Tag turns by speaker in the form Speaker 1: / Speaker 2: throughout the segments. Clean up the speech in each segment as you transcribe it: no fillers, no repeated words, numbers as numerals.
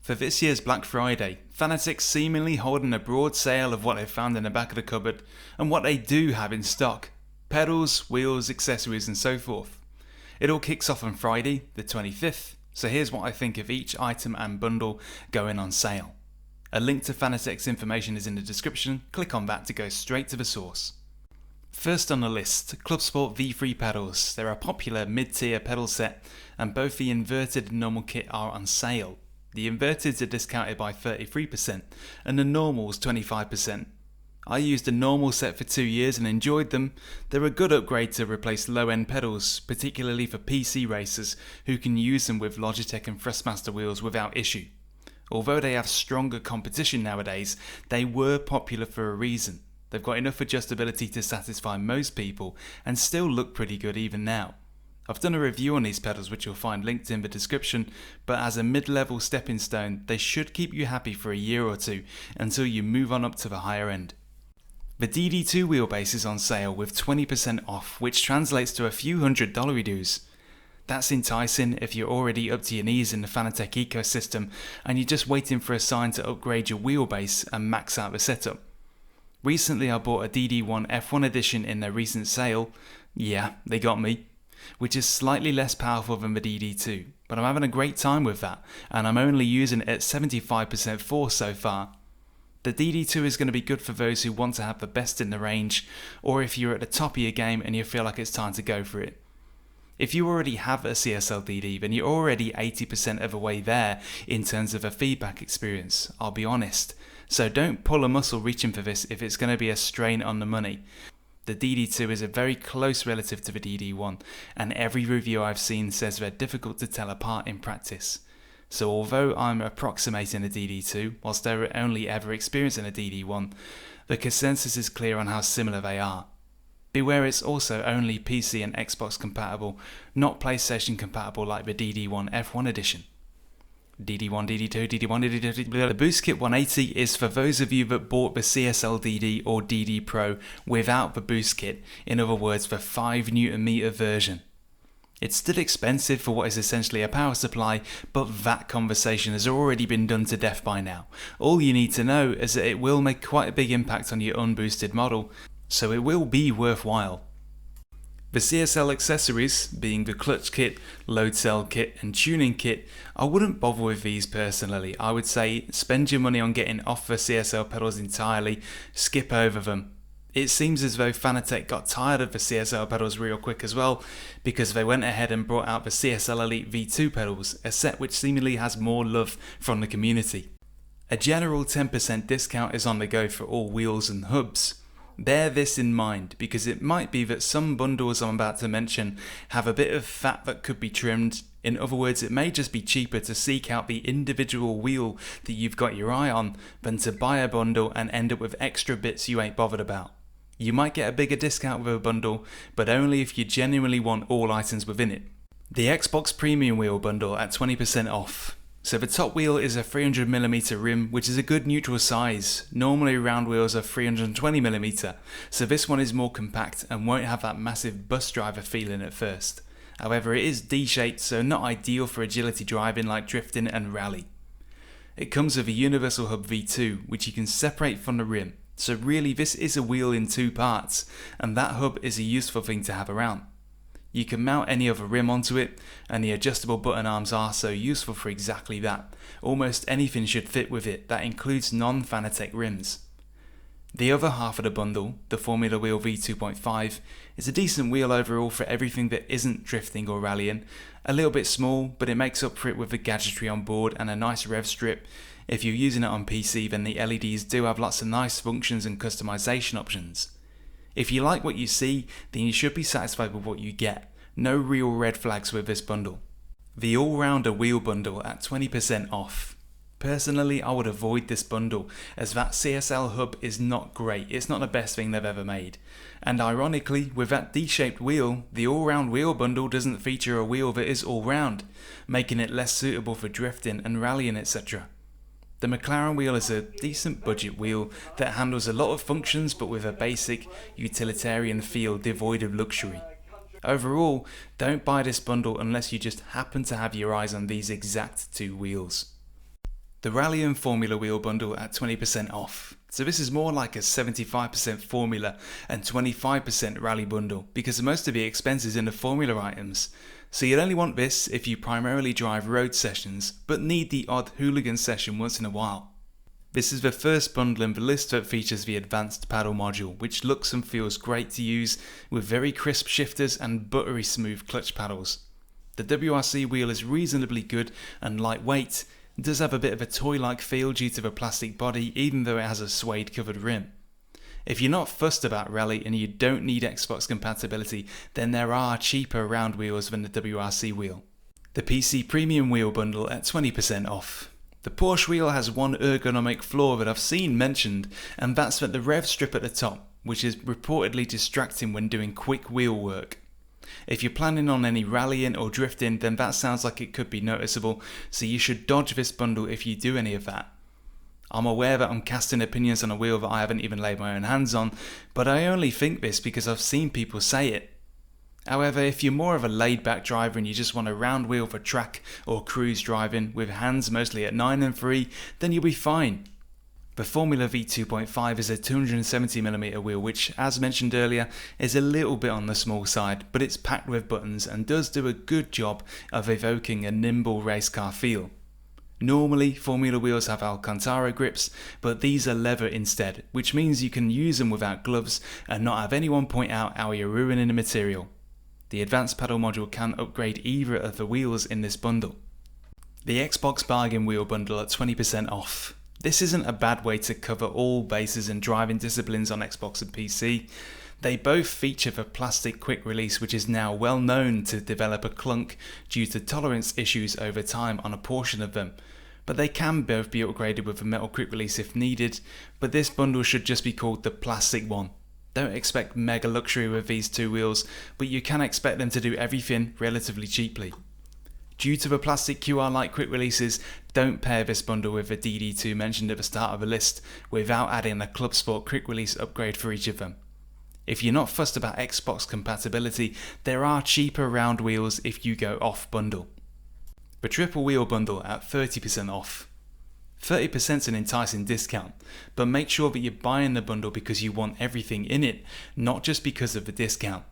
Speaker 1: For this year's Black Friday, Fanatec seemingly holding a broad sale of what they found in the back of the cupboard and what they do have in stock. Pedals, wheels, accessories and so forth. It all kicks off on Friday, the 25th, so here's what I think of each item and bundle going on sale. A link to Fanatec's information is in the description, click on that to go straight to the source. First on the list, Clubsport V3 Pedals. They're a popular mid-tier pedal set and both the inverted and normal kit are on sale. The inverteds are discounted by 33% and the normals 25%. I used the normal set for 2 years and enjoyed them. They're a good upgrade to replace low-end pedals, particularly for PC racers who can use them with Logitech and Thrustmaster wheels without issue. Although they have stronger competition nowadays, they were popular for a reason. They've got enough adjustability to satisfy most people and still look pretty good even now. I've done a review on these pedals which you'll find linked in the description, but as a mid-level stepping stone, they should keep you happy for a year or two until you move on up to the higher end. The DD2 wheelbase is on sale with 20% off, which translates to a few $100 dues. That's enticing if you're already up to your knees in the Fanatec ecosystem and you're just waiting for a sign to upgrade your wheelbase and max out the setup. Recently I bought a DD1 F1 edition in their recent sale. Yeah, they got me. Which is slightly less powerful than the DD2, but I'm having a great time with that and I'm only using it at 75% force so far. The DD2 is going to be good for those who want to have the best in the range, or if you're at the top of your game and you feel like it's time to go for it. If you already have a CSL DD, then you're already 80% of the way there in terms of a feedback experience, I'll be honest. So don't pull a muscle reaching for this if it's going to be a strain on the money. The DD2 is a very close relative to the DD1, and every review I've seen says they're difficult to tell apart in practice. So although I'm approximating a DD2, whilst they're only ever experiencing a DD1, the consensus is clear on how similar they are. Beware it's also only PC and Xbox compatible, not PlayStation compatible like the DD1 F1 edition. DD1, DD2, DD1, DD2. The Boost Kit 180 is for those of you that bought the CSL DD or DD Pro without the Boost Kit, in other words the 5Nm version. It's still expensive for what is essentially a power supply, but that conversation has already been done to death by now. All you need to know is that it will make quite a big impact on your unboosted model, so it will be worthwhile. The CSL accessories, being the clutch kit, load cell kit and tuning kit, I wouldn't bother with these personally. I would say spend your money on getting off the CSL pedals entirely, skip over them. It seems as though Fanatec got tired of the CSL pedals real quick as well, because they went ahead and brought out the CSL Elite V2 pedals, a set which seemingly has more love from the community. A general 10% discount is on the go for all wheels and hubs. Bear this in mind because it might be that some bundles I'm about to mention have a bit of fat that could be trimmed. In other words, it may just be cheaper to seek out the individual wheel that you've got your eye on than to buy a bundle and end up with extra bits you ain't bothered about. You might get a bigger discount with a bundle, but only if you genuinely want all items within it. The Xbox Premium Wheel bundle at 20% off. So the top wheel is a 300mm rim, which is a good neutral size. Normally round wheels are 320mm, so this one is more compact and won't have that massive bus driver feeling at first. However, it is D-shaped, so not ideal for agility driving like drifting and rally. It comes with a Universal Hub V2, which you can separate from the rim. So really this is a wheel in two parts, and that hub is a useful thing to have around. You can mount any other rim onto it, and the adjustable button arms are so useful for exactly that. Almost anything should fit with it, that includes non-Fanatec rims. The other half of the bundle, the Formula Wheel V2.5, is a decent wheel overall for everything that isn't drifting or rallying. A little bit small, but it makes up for it with the gadgetry on board and a nice rev strip. If you're using it on PC, then the LEDs do have lots of nice functions and customization options. If you like what you see, then you should be satisfied with what you get. No real red flags with this bundle. The all-rounder wheel bundle at 20% off. Personally, I would avoid this bundle as that CSL hub is not great. It's not the best thing they've ever made. And ironically, with that D-shaped wheel, the all-round wheel bundle doesn't feature a wheel that is all-round, making it less suitable for drifting and rallying, etc. The McLaren wheel is a decent budget wheel that handles a lot of functions but with a basic utilitarian feel devoid of luxury. Overall, don't buy this bundle unless you just happen to have your eyes on these exact two wheels. The Rally and Formula wheel bundle at 20% off. So this is more like a 75% Formula and 25% Rally bundle because most of the expense is in the Formula items. So you'll only want this if you primarily drive road sessions but need the odd hooligan session once in a while. This is the first bundle in the list that features the advanced paddle module, which looks and feels great to use with very crisp shifters and buttery smooth clutch paddles. The WRC wheel is reasonably good and lightweight. It does have a bit of a toy-like feel due to the plastic body, even though it has a suede covered rim. If you're not fussed about Rally and you don't need Xbox compatibility, then there are cheaper round wheels than the WRC wheel. The PC Premium wheel bundle at 20% off. The Porsche wheel has one ergonomic flaw that I've seen mentioned, and that's that the rev strip at the top, which is reportedly distracting when doing quick wheel work. If you're planning on any rallying or drifting, then that sounds like it could be noticeable, so you should dodge this bundle if you do any of that. I'm aware that I'm casting opinions on a wheel that I haven't even laid my own hands on, but I only think this because I've seen people say it. However, if you're more of a laid-back driver and you just want a round wheel for track or cruise driving with hands mostly at 9 and 3, then you'll be fine. The Formula V2.5 is a 270mm wheel which, as mentioned earlier, is a little bit on the small side, but it's packed with buttons and does do a good job of evoking a nimble race car feel. Normally, Formula wheels have Alcantara grips, but these are leather instead, which means you can use them without gloves and not have anyone point out how you're ruining the material. The advanced paddle module can upgrade either of the wheels in this bundle. The Xbox Bargain wheel bundle at 20% off. This isn't a bad way to cover all bases and driving disciplines on Xbox and PC. They both feature the plastic quick release, which is now well known to develop a clunk due to tolerance issues over time on a portion of them. But they can both be upgraded with a metal quick release if needed, but this bundle should just be called the plastic one. Don't expect mega luxury with these two wheels, but you can expect them to do everything relatively cheaply. Due to the plastic QR-like quick releases, don't pair this bundle with the DD2 mentioned at the start of the list without adding a Clubsport quick release upgrade for each of them. If you're not fussed about Xbox compatibility, there are cheaper round wheels if you go off bundle. The triple wheel bundle at 30% off. 30% is an enticing discount, but make sure that you're buying the bundle because you want everything in it, not just because of the discount.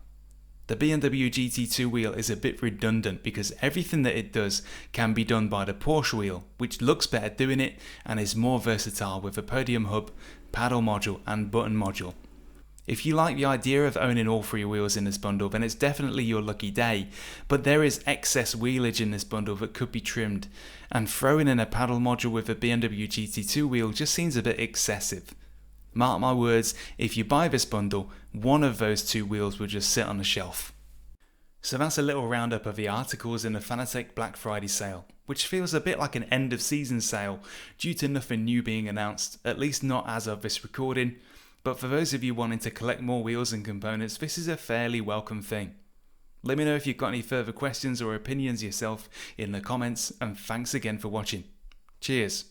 Speaker 1: The BMW GT2 wheel is a bit redundant because everything that it does can be done by the Porsche wheel, which looks better doing it and is more versatile with a podium hub, paddle module and button module. If you like the idea of owning all three wheels in this bundle, then it's definitely your lucky day, but there is excess wheelage in this bundle that could be trimmed, and throwing in a paddle module with a BMW GT2 wheel just seems a bit excessive. Mark my words, if you buy this bundle, one of those two wheels will just sit on the shelf. So that's a little roundup of the articles in the Fanatec Black Friday sale, which feels a bit like an end of season sale due to nothing new being announced, at least not as of this recording. But for those of you wanting to collect more wheels and components, this is a fairly welcome thing. Let me know if you've got any further questions or opinions yourself in the comments, and thanks again for watching. Cheers.